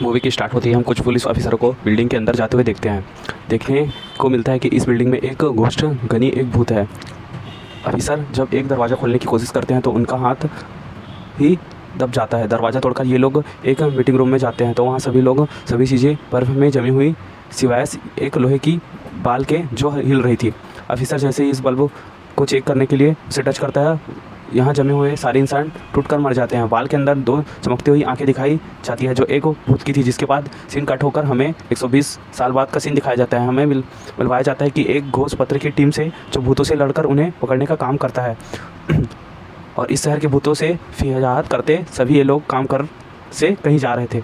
Movie की start होती है हम कुछ पुलिस ऑफिसरों को बिल्डिंग के अंदर जाते हुए देखते हैं। देखने को मिलता है कि इस बिल्डिंग में एक घोस्ट गनी एक भूत है। ऑफिसर जब एक दरवाज़ा खोलने की कोशिश करते हैं तो उनका हाथ ही दब जाता है। दरवाज़ा तोड़कर ये लोग एक मीटिंग रूम में जाते हैं तो वहाँ सभी लोग सभी चीज़ें बर्फ़ में जमी हुई सिवाय एक लोहे की बाल के जो हिल रही थी। ऑफिसर जैसे ही इस बल्ब को चेक करने के लिए उसे टच करता है, यहाँ जमे हुए सारे इंसान टूटकर मर जाते हैं। बाल के अंदर दो चमकती हुई आंखें दिखाई जाती है जो एक भूत की थी, जिसके बाद सीन कट होकर हमें 120 साल बाद का सीन दिखाया जाता है। हमें मिलवाया जाता है कि एक घोष पत्र की टीम से जो भूतों से लड़कर उन्हें पकड़ने का काम करता है और इस शहर के भूतों से फिजाहत करते सभी ये लोग काम कर से कहीं जा रहे थे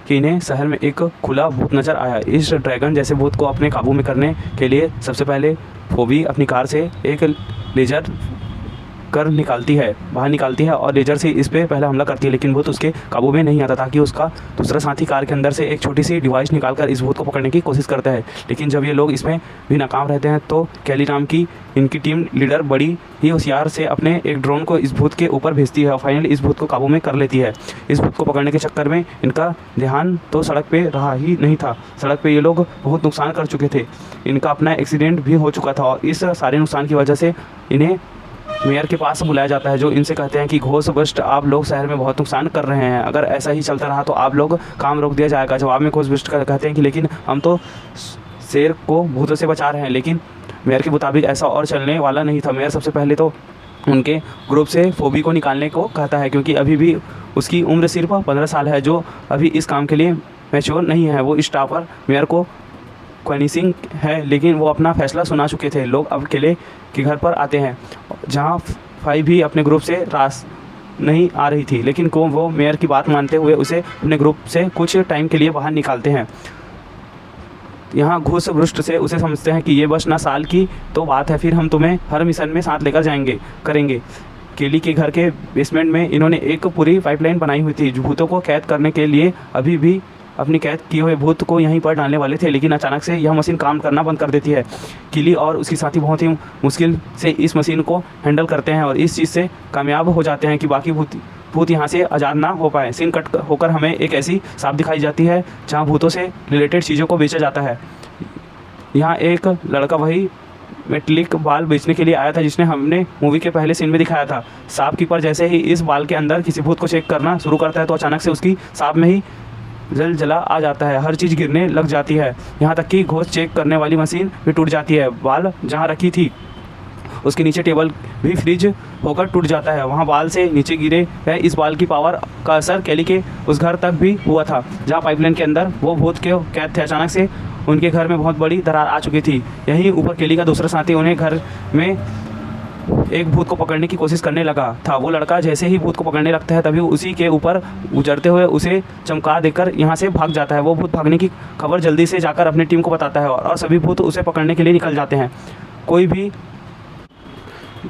कि इन्हें शहर में एक खुला भूत नज़र आया। इस ड्रैगन जैसे भूत को अपने काबू में करने के लिए सबसे पहले फोबी अपनी कार से एक लेजर कर बाहर निकालती है और लेजर से इस पे पहला हमला करती है, लेकिन भूत उसके काबू में नहीं आता ताकि उसका दूसरा साथी कार के अंदर से एक छोटी सी डिवाइस निकालकर इस भूत को पकड़ने की कोशिश करता है। लेकिन जब ये लोग इसमें भी नाकाम रहते हैं तो कैली नाम की इनकी टीम लीडर बड़ी ही होशियार से अपने एक ड्रोन को इस भूत के ऊपर भेजती है और फाइनली इस भूत को काबू में कर लेती है। इस भूत को पकड़ने के चक्कर में इनका ध्यान तो सड़क पे रहा ही नहीं था। सड़क पे ये लोग बहुत नुकसान कर चुके थे, इनका अपना एक्सीडेंट भी हो चुका था और इस सारे नुकसान की वजह से इन्हें मेयर के पास बुलाया जाता है जो इनसे कहते हैं कि घोष बस्ट आप लोग शहर में बहुत नुकसान कर रहे हैं, अगर ऐसा ही चलता रहा तो आप लोग काम रोक दिया जाएगा। जवाब में घोष बस्ट कहते हैं कि लेकिन हम तो शेर को भूतों से बचा रहे हैं। लेकिन मेयर के मुताबिक ऐसा और चलने वाला नहीं था। मेयर सबसे पहले तो उनके ग्रुप से फोबी को निकालने को कहता है क्योंकि अभी भी उसकी उम्र सिर्फ 15 साल है, जो अभी इस काम के लिए मैच्योर नहीं है। वो स्टाफर मेयर को क्वेनिसिंग है, लेकिन वो अपना फैसला सुना चुके थे। लोग अब किले के घर पर आते हैं जहाँ फाई भी अपने ग्रुप से रास नहीं आ रही थी, लेकिन वो मेयर की बात मानते हुए उसे अपने ग्रुप से कुछ टाइम के लिए बाहर निकालते हैं। यहाँ घुस रुष्ट से उसे समझते हैं कि ये बस ना साल की तो बात है, फिर हम तुम्हें हर मिशन में साथ लेकर करेंगे। केली के घर के बेसमेंट में इन्होंने एक पूरी पाइपलाइन बनाई हुई थी जो भूतों को कैद करने के लिए अभी भी अपनी कैद किए हुए भूत को यहीं पर डालने वाले थे, लेकिन अचानक से यह मशीन काम करना बंद कर देती है। किली और उसकी साथी बहुत ही मुश्किल से इस मशीन को हैंडल करते हैं और इस चीज़ से कामयाब हो जाते हैं कि बाकी भूत यहाँ से आज़ाद ना हो पाए। सीन कट होकर हमें एक ऐसी शॉप दिखाई जाती है जहाँ भूतों से रिलेटेड चीज़ों को बेचा जाता है। यहाँ एक लड़का वही मेटलिक बाल बेचने के लिए आया था जिसने हमने मूवी के पहले सीन में दिखाया था। शॉपकीपर जैसे ही इस बाल के अंदर किसी भूत को चेक करना शुरू करता है तो अचानक से उसकी शॉप में ही जला आ जाता है, हर चीज़ गिरने लग जाती है, यहाँ तक कि घोष चेक करने वाली मशीन भी टूट जाती है। बाल जहाँ रखी थी उसके नीचे टेबल भी फ्रीज होकर टूट जाता है, वहाँ बाल से नीचे गिरे है। इस बाल की पावर का असर कैली के उस घर तक भी हुआ था जहाँ पाइपलाइन के अंदर वो भूत के कैद थे। अचानक से उनके घर में बहुत बड़ी दरार आ चुकी थी। यहीं ऊपर कैली का दूसरा साथी उन्हें घर में एक भूत को पकड़ने की कोशिश करने लगा था। वो लड़का जैसे ही भूत को पकड़ने लगता है तभी उसी के ऊपर उजड़ते हुए उसे चमका देकर यहाँ से भाग जाता है। वो भूत भागने की खबर जल्दी से जाकर अपनी टीम को बताता है और सभी भूत उसे पकड़ने के लिए निकल जाते हैं। कोई भी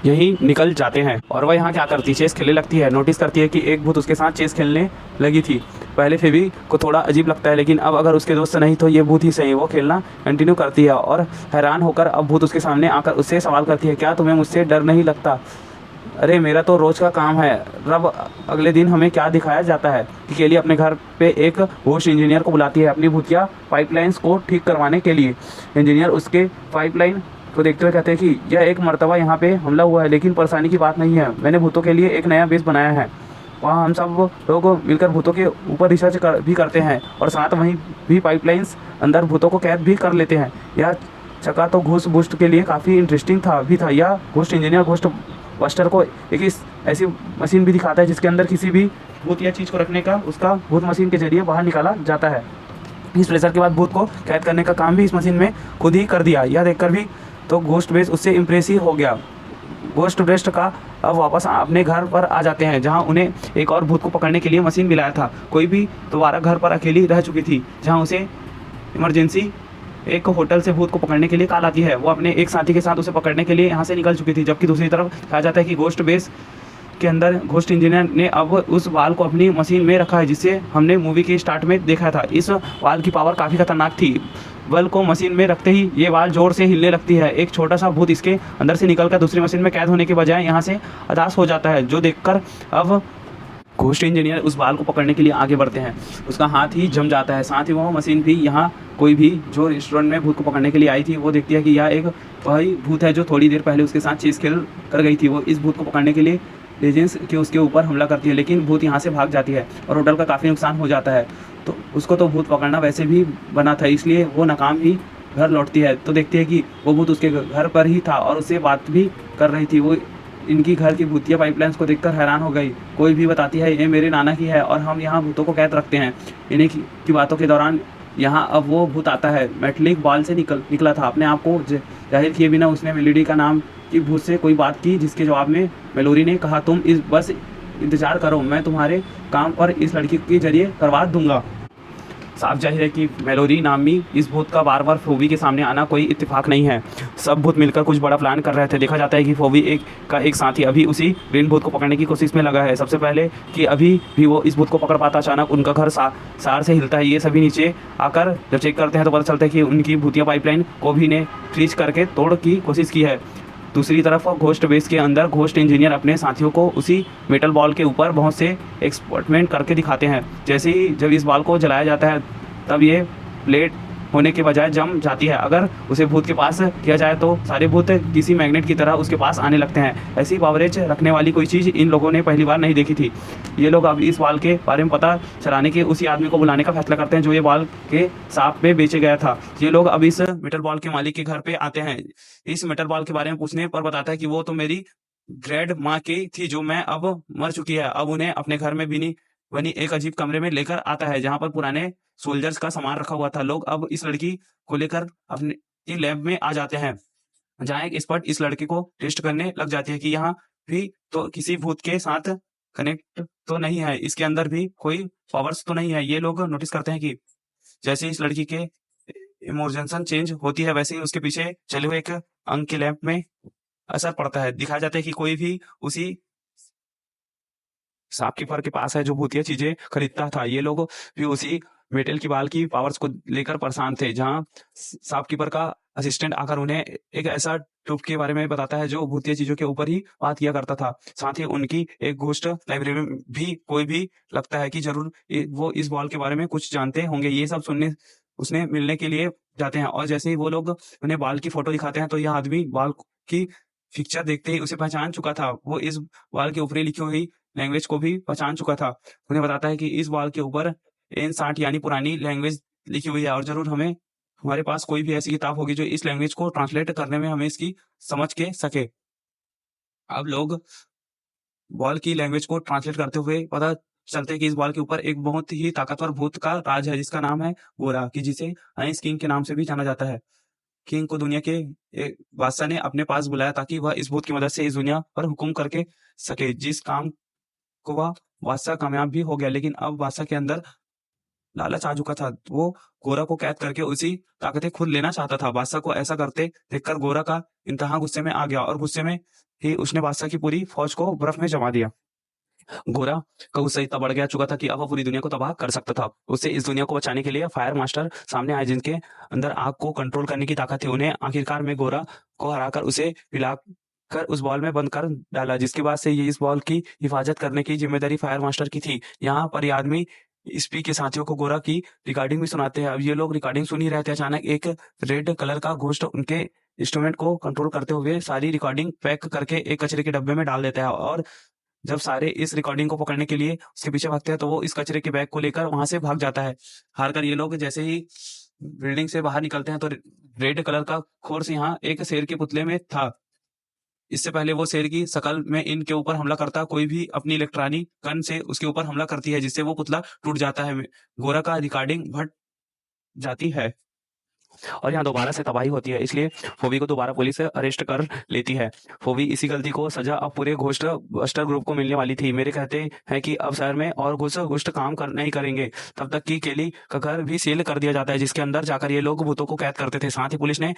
यहीं निकल जाते हैं और वह यहाँ क्या करती, चेस खेलने लगती है। नोटिस करती है कि एक भूत उसके साथ चेस खेलने लगी थी। पहले फेबी को थोड़ा अजीब लगता है, लेकिन अब अगर उसके दोस्त नहीं तो ये भूत ही सही। वो खेलना कंटिन्यू करती है और हैरान होकर अब भूत उसके सामने आकर उससे सवाल करती है, क्या तुम्हें मुझसे डर नहीं लगता? अरे मेरा तो रोज़ का काम है। रब अगले दिन हमें क्या दिखाया जाता है कि केली अपने घर पे एक होस्ट इंजीनियर को बुलाती है अपनी भूतिया पाइपलाइंस को ठीक करवाने के लिए। इंजीनियर उसके पाइपलाइन को देखते हुए कहते हैं कि यह एक मर्तबा यहाँ पे हमला हुआ है, लेकिन परेशानी की बात नहीं है। मैंने भूतों के लिए एक नया बेस बनाया है, वहाँ हम सब लोग मिलकर भूतों के ऊपर रिसर्च भी करते हैं और साथ वहीं भी पाइपलाइंस अंदर भूतों को कैद भी कर लेते हैं। यह चक्का तो घोस्ट बूस्ट के लिए काफ़ी इंटरेस्टिंग था। यह घोस्ट इंजीनियर घोस्ट बस्टर को एक ऐसी मशीन भी दिखाता है जिसके अंदर किसी भी भूत या चीज़ को रखने का उसका भूत मशीन के जरिए बाहर निकाला जाता है। इस प्रेशर के बाद भूत को कैद करने का काम भी इस मशीन में खुद ही कर दिया। यह देखकर भी तो घोस्ट बेस उससे इम्प्रेस ही हो गया। घोस्ट बेस्ट का अब वापस अपने घर पर आ जाते हैं जहां उन्हें एक और भूत को पकड़ने के लिए मशीन मिलाया था। कोई भी दोबारा घर पर अकेली रह चुकी थी जहां उसे इमरजेंसी एक होटल से भूत को पकड़ने के लिए कॉल आती है। वो अपने एक साथी के साथ उसे पकड़ने के लिए यहाँ से निकल चुकी थी, जबकि दूसरी तरफ कहा जाता है कि घोस्ट बेस के अंदर घोस्ट इंजीनियर ने अब उस वाल को अपनी मशीन में रखा है जिसे हमने मूवी के स्टार्ट में देखा था। इस वाल की पावर काफ़ी खतरनाक थी। बल को मशीन में रखते ही ये वाल जोर से हिलने लगती है। एक छोटा सा भूत इसके अंदर से निकलकर दूसरी मशीन में कैद होने के बजाय यहाँ से अदास हो जाता है, जो देखकर अब घोस्ट इंजीनियर उस बाल को पकड़ने के लिए आगे बढ़ते हैं। उसका हाथ ही जम जाता है। साथ ही वो मशीन भी यहाँ कोई भी जो रेस्टोरेंट में भूत को पकड़ने के लिए आई थी वो देखती है कि यह एक वही भूत है जो थोड़ी देर पहले उसके साथ चीज़ खेल कर गई थी। वो इस भूत को पकड़ने के लिए एजेंट्स के उसके ऊपर हमला करती है, लेकिन भूत यहाँ से भाग जाती है और होटल का काफ़ी नुकसान हो जाता है। तो उसको तो भूत पकड़ना वैसे भी बना था, इसलिए वो नाकाम ही घर लौटती है। तो देखती है कि वो भूत उसके घर पर ही था और उससे बात भी कर रही थी। वो इनकी घर की भूतिया पाइपलाइंस को देखकर हैरान हो गई। कोई भी बताती है ये मेरे नाना की है और हम यहाँ भूतों को कैद रखते हैं। इन्हीं की बातों के दौरान यहाँ अब वो भूत आता है। मेटलिक बाल से निकला था। अपने आप को जाहिर किए बिना उसने मेलोडी का नाम की भूत से कोई बात की, जिसके जवाब में मेलोडी ने कहा तुम बस इंतजार करो, मैं तुम्हारे काम पर इस लड़की के जरिए करवा दूंगा। साफ जाहिर है कि मेलोडी नामी इस भूत का बार बार फोबी के सामने आना कोई इत्तेफाक नहीं है। सब भूत मिलकर कुछ बड़ा प्लान कर रहे थे। देखा जाता है कि फोबी एक साथी अभी उसी ग्रीन भूत को पकड़ने की कोशिश में लगा है। सबसे पहले कि अभी भी वो इस भूत को पकड़ पाता, अचानक उनका घर सार से हिलता है। ये सभी नीचे आकर जब चेक करते हैं तो पता चलता है कि उनकी भूतिया पाइपलाइन को भी ने फ्रीज करके तोड़ की कोशिश की है। दूसरी तरफ घोस्ट बेस के अंदर घोस्ट इंजीनियर अपने साथियों को उसी मेटल बॉल के ऊपर बहुत से एक्सपेरिमेंट करके दिखाते हैं। जैसे ही जब इस बॉल को जलाया जाता है तब ये प्लेट होने के बजाय जम जाती है। अगर उसे भूत के पास किया जाए तो सारे भूत किसी मैग्नेट की तरह उसके पास आने लगते हैं। ऐसी पावरेज रखने वाली कोई चीज़ इन लोगों ने पहली बार नहीं देखी थी। ये लोग अब इस बाल के बारे में पता चलाने के उसी आदमी को बुलाने का फैसला करते हैं जो ये बाल के सांप में बेचे गया था। ये लोग अब इस मेटल बॉल के मालिक के घर पे आते हैं। इस मेटल बॉल के बारे में पूछने पर बताता है कि वो तो मेरी ग्रैंड माँ की थी जो मैं अब मर चुकी है। अब उन्हें अपने घर में बनी एक अजीब कमरे में लेकर आता है जहाँ पर पुराने सोल्जर्स का सामान रखा हुआ था। लोग अब इस लड़की को लेकर अपने लैब में आ जाते हैं जहाँ एक एक्सपर्ट इस लड़के को टेस्ट करने लग जाती है कि यहाँ भी तो किसी भूत के साथ कनेक्ट तो नहीं है, इसके अंदर भी कोई पावर्स तो नहीं है। ये लोग नोटिस करते हैं कि जैसे इस लड़की के इमोशन चेंज होती है वैसे ही उसके पीछे चले हुए एक अंग के लैंप में असर पड़ता है। दिखाया जाता है कि कोई भी उसी शॉपकीपर के पास है जो भूतिया चीजें खरीदता था। ये लोग भी उसी मेटल की बाल की पावर्स को लेकर परेशान थे। जहां शॉपकीपर का असिस्टेंट आकर उन्हें एक ऐसा ट्यूब के बारे में बताता है जो भूतिया चीजों के ऊपर ही बात किया करता था। साथ ही उनकी एक घोस्ट लाइब्रेरी में भी कोई भी लगता है कि जरूर वो इस बॉल के बारे में कुछ जानते होंगे। ये सब सुनने उसने मिलने के लिए जाते हैं और जैसे ही वो लोग उन्हें बाल की फोटो दिखाते हैं तो यह आदमी बाल की पिक्चर देखते ही उसे पहचान चुका था। वो इस बाल के ऊपर लिखी हुई लैंग्वेज को भी पहचान चुका था। उन्हें बताता है कि इस वॉल के ऊपर N60 यानी पुरानी लैंग्वेज लिखी हुई है और जरूर हमारे पास कोई भी ऐसी किताब होगी जो इस लैंग्वेज को ट्रांसलेट करने में हमें इसकी समझ के सके। अब लोग बॉल की लैंग्वेज को ट्रांसलेट करते हुए पता चलते हैं कि इस बॉल के ऊपर एक बहुत ही ताकतवर भूत का राज है जिसका नाम है गोरा, कि जिसे आइस किंग के नाम से भी जाना जाता है। किंग को दुनिया के एक बादशाह ने अपने पास बुलाया ताकि वह इस भूत की मदद से इस दुनिया पर हुक्म करके सके। जिस काम को वह बादशाह कामयाब भी हो गया, लेकिन अब बादशाह के अंदर लालच आ चुका था। वो गोरा को कैद करके उसी ताकतें खुद लेना चाहता था। बादशाह को ऐसा करते देखकर गोरा का इंतहा गुस्से में आ गया और गुस्से में ही उसने बादशाह की पूरी फौज को बर्फ में जमा दिया। गोरा का गुस्सा इतना बढ़ गया चुका था कि अब वह पूरी दुनिया को तबाह कर सकता था। उससे इस दुनिया को बचाने के लिए फायर मास्टर सामने आए जिनके अंदर आग को कंट्रोल करने की ताकत थी। उन्हें आखिरकार में गोरा को हराकर उसे पिलाकर उस बॉल में बंद कर डाला, जिसके बाद से ये इस बॉल की हिफाजत करने की जिम्मेदारी फायर मास्टर की थी। यहाँ पर ये आदमी स्पी के साथियों को गोरा की रिकॉर्डिंग भी सुनाते हैं। अब ये लोग रिकॉर्डिंग सुन ही रहे थे, अचानक एक रेड कलर का घोस्ट उनके इंस्ट्रूमेंट को कंट्रोल करते हुए सारी रिकॉर्डिंग पैक करके एक कचरे के डब्बे में डाल देता है। और जब सारे इस रिकॉर्डिंग को पकड़ने के लिए उसके पीछे भागते हैं तो वो इस कचरे के बैग को लेकर वहां से भाग जाता है। हारकर ये लोग जैसे ही बिल्डिंग से बाहर निकलते हैं तो रेड कलर का खोर्स यहाँ एक शेर के पुतले में था। इससे पहले वो शेर की शकल में इनके ऊपर हमला करता, कोई भी अपनी इलेक्ट्रॉनिक गन से उसके ऊपर हमला करती है जिससे वो पुतला टूट जाता है। गोरा का रिकॉर्डिंग फट जाती है और यहाँ दोबारा से तबाही होती है, इसलिए फोबी को दोबारा पुलिस अरेस्ट कर लेती है। फोबी इसी गलती को सजा अब पूरे घोस्ट बस्टर ग्रुप को मिलने वाली थी। मेरे कहते हैं कि अब शहर में और घुस्ट काम नहीं करेंगे तब तक कि केली का घर भी सील कर दिया जाता है जिसके अंदर जाकर ये लोग भूतों को कैद करते थे। साथ ही पुलिस ने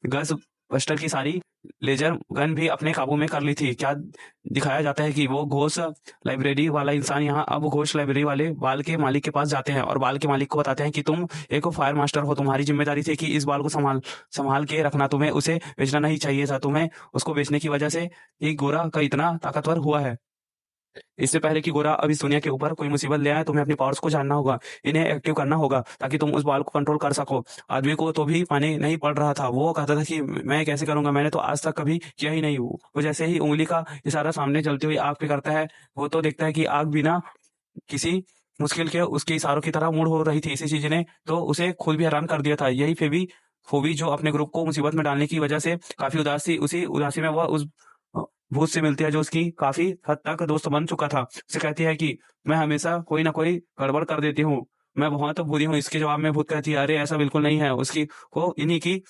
गस बस्टर की सारी लेजर गन भी अपने काबू में कर ली थी। क्या दिखाया जाता है कि वो घोष लाइब्रेरी वाला इंसान यहाँ अब घोष लाइब्रेरी वाले बाल के मालिक के पास जाते हैं और बाल के मालिक को बताते हैं कि तुम एक फायर मास्टर हो, तुम्हारी जिम्मेदारी थी कि इस बाल को संभाल के रखना, तुम्हें उसे बेचना नहीं चाहिए था, तुम्हें उसको बेचने की वजह से ही गोरा का इतना ताकतवर हुआ है। इससे पहले कि गोरा अब इस दुनिया के ऊपर कोई मुसीबत ले आए, तुम्हें अपनी पावर्स को जानना होगा, इन्हें एक्टिव करना होगा ताकि तुम उस बाल को कंट्रोल कर सको। आदमी को तो भी पानी नहीं पड़ रहा था, वो कहता था कि मैं कैसे करूंगा, मैंने तो आज तक कभी किया ही नहीं। वो जैसे ही उंगली का इशारा सामने चलती हुई आग पे करता है, वो तो देखता है कि आग बिना किसी मुश्किल के उसके इशारों की तरह मूड हो रही थी। इसी चीज ने तो उसे खुद भी हैरान कर दिया था। यही फेबी फोबी जो अपने ग्रुप को मुसीबत में डालने की वजह से काफी उदास थी, उसी उदासी में वह उस भूत से मिलती है जो उसकी काफी हद तक दोस्त बन चुका था। उसे कहती है कि मैं हमेशा कोई ना कोई गड़बड़ कर देती हूँ, मैं बहुत बुरी हूँ। इसके जवाब में भूत कहती है, अरे ऐसा बिल्कुल नहीं है। उसकी को इन्हीं की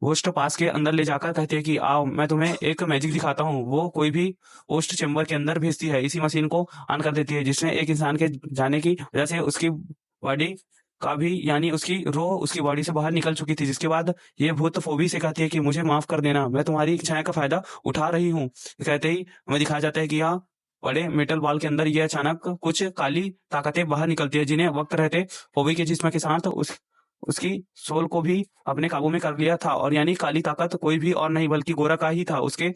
होस्ट पास के अंदर ले जाकर कहती है कि आओ मैं तुम्हें एक मैजिक दिखाता हूँ। वो कोई भी होस्ट चेंबर के अंदर भेजती है, इसी मशीन को ऑन कर देती है जिसने एक इंसान के जाने की वजह से उसकी बॉडी का भी यानी उसकी रूह उसकी बॉडी से बाहर निकल चुकी थी। जिसके बाद ये भूत फोबी से कहती है कि मुझे माफ कर देना, मैं तुम्हारी इच्छाएं का फायदा उठा रही हूँ। कहते ही हमें दिखाया जाता है कि यहाँ बड़े मेटल बॉल के अंदर ये अचानक कुछ काली ताकतें बाहर निकलती है जिन्हें वक्त रहते फोबी के जिस्म के साथ उसकी सोल को भी अपने काबू में कर लिया था। और यानी काली ताकत कोई भी और नहीं बल्कि गोरा का ही था। उसके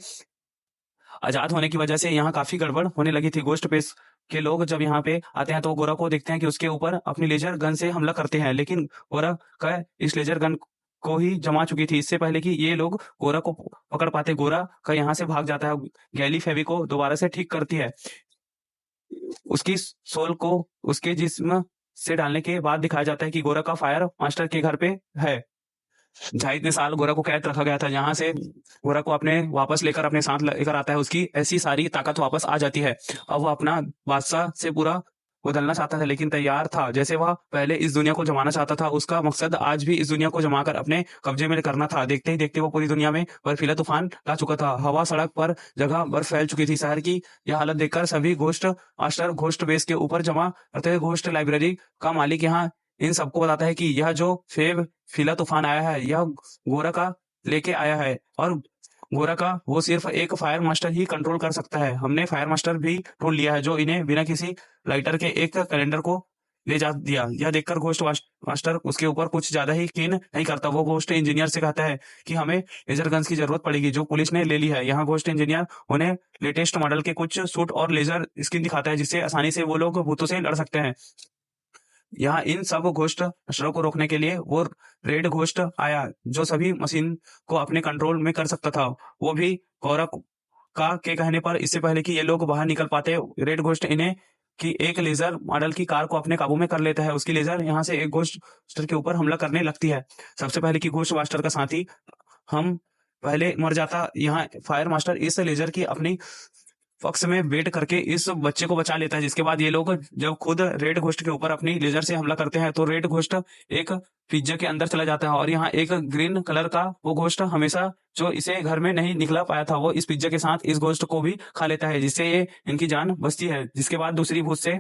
आजाद होने की वजह से यहाँ काफी गड़बड़ होने लगी थी। गोस्ट पेस के लोग जब यहाँ पे आते हैं तो वो गोरा को देखते हैं कि उसके ऊपर अपनी लेजर गन से हमला करते हैं, लेकिन गोरा का इस लेजर गन को ही जमा चुकी थी। इससे पहले कि ये लोग गोरा को पकड़ पाते, गोरा का यहाँ से भाग जाता है। गैली फेवी को दोबारा से ठीक करती है, उसकी सोल को उसके जिस्म से डालने के बाद दिखाया जाता है कि गोरा का फायर मास्टर के घर पे है, जहाँ इतने साल गोरा को कैद रखा गया था। यहाँ से गोरा को अपने वापस लेकर अपने साथ लेकर आता है, उसकी ऐसी सारी ताकत वापस आ जाती है। अब वो अपना बादशाह से पूरा बदलना चाहता था, लेकिन तैयार था जैसे वह पहले इस दुनिया को जमाना चाहता था। उसका मकसद आज भी इस दुनिया को जमाकर अपने कब्जे में करना था। देखते ही देखते वो पूरी दुनिया में बर्फीला तूफान ला चुका था। हवा सड़क पर जगह बर्फ फैल चुकी थी। शहर की यह हालत देखकर सभी घोस्ट मास्टर घोस्ट बेस के ऊपर जमा करते हुए घोस्ट लाइब्रेरी का मालिक यहाँ इन सबको बताता है कि यह जो फेब फिला तूफान आया है यह गोरा का लेके आया है, और गोरा का वो सिर्फ एक फायर मास्टर ही कंट्रोल कर सकता है। हमने फायर मास्टर भी ढूंढ लिया है जो इन्हें बिना किसी लाइटर के एक कैलेंडर को ले जा दिया। यह देखकर घोस्ट मास्टर उसके ऊपर कुछ ज्यादा ही कीन नहीं करता। वो घोस्ट इंजीनियर से कहता है कि हमें लेजर गन्स की जरूरत पड़ेगी जो पुलिस ने ले ली है। यहाँ घोस्ट इंजीनियर उन्हें लेटेस्ट मॉडल के कुछ सूट और लेजर स्किन दिखाता है जिससे आसानी से वो लोग भूतों से लड़ सकते हैं। यहाँ इन सब घोस्ट मास्टरों को रोकने के लिए वो रेड घोस्ट आया जो सभी मशीन को अपने कंट्रोल में कर सकता था। वो भी गौरव का के कहने पर इससे पहले कि ये लोग बाहर निकल पाते, रेड घोस्ट इन्हें कि एक लेजर मॉडल की कार को अपने काबू में कर लेता है। उसकी लेजर यहाँ से एक घोस्ट मास्टर के ऊपर हमला करने लगती है। सबसे पहले कि घोस्ट मास्टर का साथी हम पहले मर जाता। यहाँ फायर मास्टर इस लेजर की अपनी पक्ष में वेट करके इस बच्चे को बचा लेता है। जिसके बाद ये लोग जब खुद रेड घोस्ट के ऊपर अपनी लेजर से हमला करते हैं तो रेड घोस्ट एक पिज्जा के अंदर चला जाता है, और यहाँ एक ग्रीन कलर का वो घोस्ट हमेशा जो इसे घर में नहीं निकला पाया था वो इस पिज्जा के साथ इस घोस्ट को भी खा लेता है, जिससे ये इनकी जान बचती है। जिसके बाद दूसरी भूत से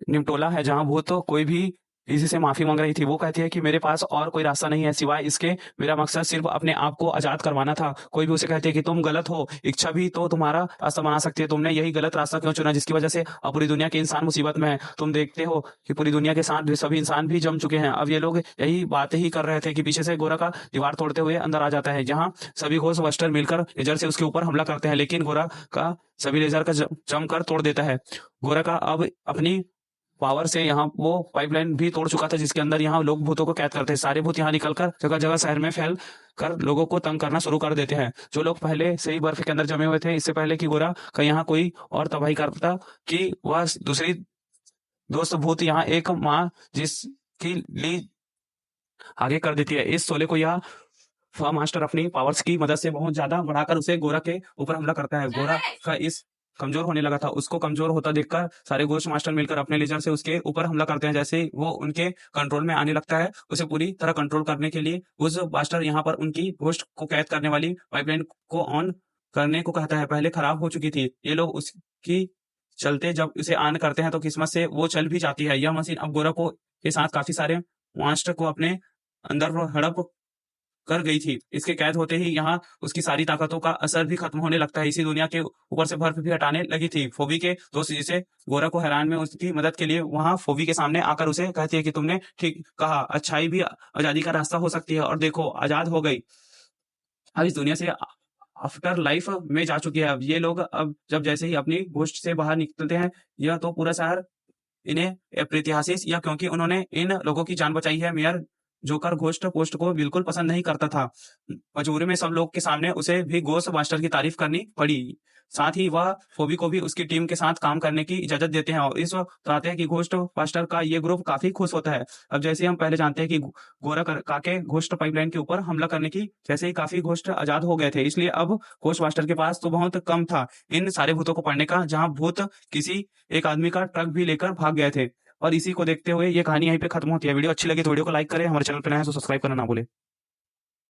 निमटोला है जहां भूत तो कोई भी इसी से माफी मांग रही थी। वो कहती है कि मेरे पास और कोई रास्ता नहीं है सिवाय इसके, मेरा मकसद सिर्फ अपने आप को आजाद करवाना था। कोई भी उसे कहती है कि तुम गलत हो, इच्छा भी तो तुम्हारा रास्ता बना सकती है, तुमने यही गलत रास्ता क्यों चुना जिसकी वजह से अब पूरी दुनिया के इंसान मुसीबत में है। तुम देखते हो कि पूरी दुनिया के साथ भी सभी इंसान भी जम चुके हैं। अब ये लोग यही बातें ही कर रहे थे कि पीछे से गोरा का दीवार तोड़ते हुए अंदर आ जाता है, जहाँ सभी घोस्ट बस्टर मिलकर लेजर से उसके ऊपर हमला करते हैं, लेकिन गोरा का सभी लेजर का जमकर तोड़ देता है। गोरा का अब अपनी पावर से यहाँ वो पाइपलाइन भी तोड़ चुका था जिसके अंदर यहाँ लोग भूतों को कैद करते हैं। सारे भूत यहाँ निकलकर जगह जगह शहर में फैल कर लोगों को तंग करना शुरू कर देते हैं। जो लोग पहले से ही बर्फ के अंदर जमे हुए थे, इससे पहले कि गोरा का यहाँ कोई और तबाही करता कि वह दूसरी दोस्त भूत यहाँ एक माँ जिसकी ली आगे कर देती है। इस शोले को यह मास्टर अपनी पावर्स की मदद से बहुत ज्यादा बढ़ाकर उसे गोरा के ऊपर हमला करता है। गोरा का इस कमजोर होने लगा था, उसको कमजोर होता देखकर सारे घोस्ट मास्टर मिलकर अपने लेजर से उसके ऊपर हमला करते हैं। जैसे वो उनके कंट्रोल में आने लगता है, उसे पूरी तरह कंट्रोल करने के लिए उस मास्टर यहाँ पर उनकी घोस्ट को कैद करने वाली पाइपलाइन को ऑन करने को कहता है। पहले खराब हो चुकी थी, ये लोग उसकी चलते जब इसे ऑन करते हैं तो किस्मत से वो चल भी जाती है। यह मशीन अब गोरा को के साथ काफी सारे मास्टर को अपने अंदर हड़प कर गई थी। इसके कैद होते ही यहाँ उसकी सारी ताकतों का असर भी खत्म होने लगता है। इसी दुनिया के ऊपर से बर्फ भी हटाने लगी थी। फोबी के दोस्त जिसे गोरा को हैरान में उसकी मदद के लिए वहां फोबी के सामने आकर उसे कहती है कि तुमने ठीक कहा, अच्छाई भी आजादी का रास्ता हो सकती है, और देखो आजाद हो गई। अब इस दुनिया से आफ्टर लाइफ में जा चुकी है। अब ये लोग अब जब जैसे ही अपनी घोस्ट से बाहर निकलते हैं, यह तो पूरा शहर इन्हें प्रीतिहासिस या क्योंकि उन्होंने इन लोगों की जान बचाई है। मेयर जोकर घोस्ट पोस्ट को बिल्कुल पसंद नहीं करता था। मजबूरी में सब लोग के सामने उसे भी घोस्ट मास्टर की तारीफ करनी पड़ी। साथ ही वह फोबी को भी उसकी टीम के साथ काम करने की इजाजत देते हैं और इस वक्त बताते हैं कि घोस्ट मास्टर का ये ग्रुप काफी खुश होता है। अब जैसे हम पहले जानते हैं कि गोरा काके घोस्ट पाइपलाइन के ऊपर हमला करने की जैसे ही काफी घोस्ट आजाद हो गए थे, इसलिए अब घोस्ट मास्टर के पास तो बहुत कम था इन सारे भूतों को पढ़ने का, जहां भूत किसी एक आदमी का ट्रक भी लेकर भाग गए थे। और इसी को देखते हुए ये कहानी यहीं पे खत्म होती है। वीडियो अच्छी लगी तो वीडियो को लाइक करें, हमारे चैनल पे नए हैं तो सब्सक्राइब करना ना भूलें।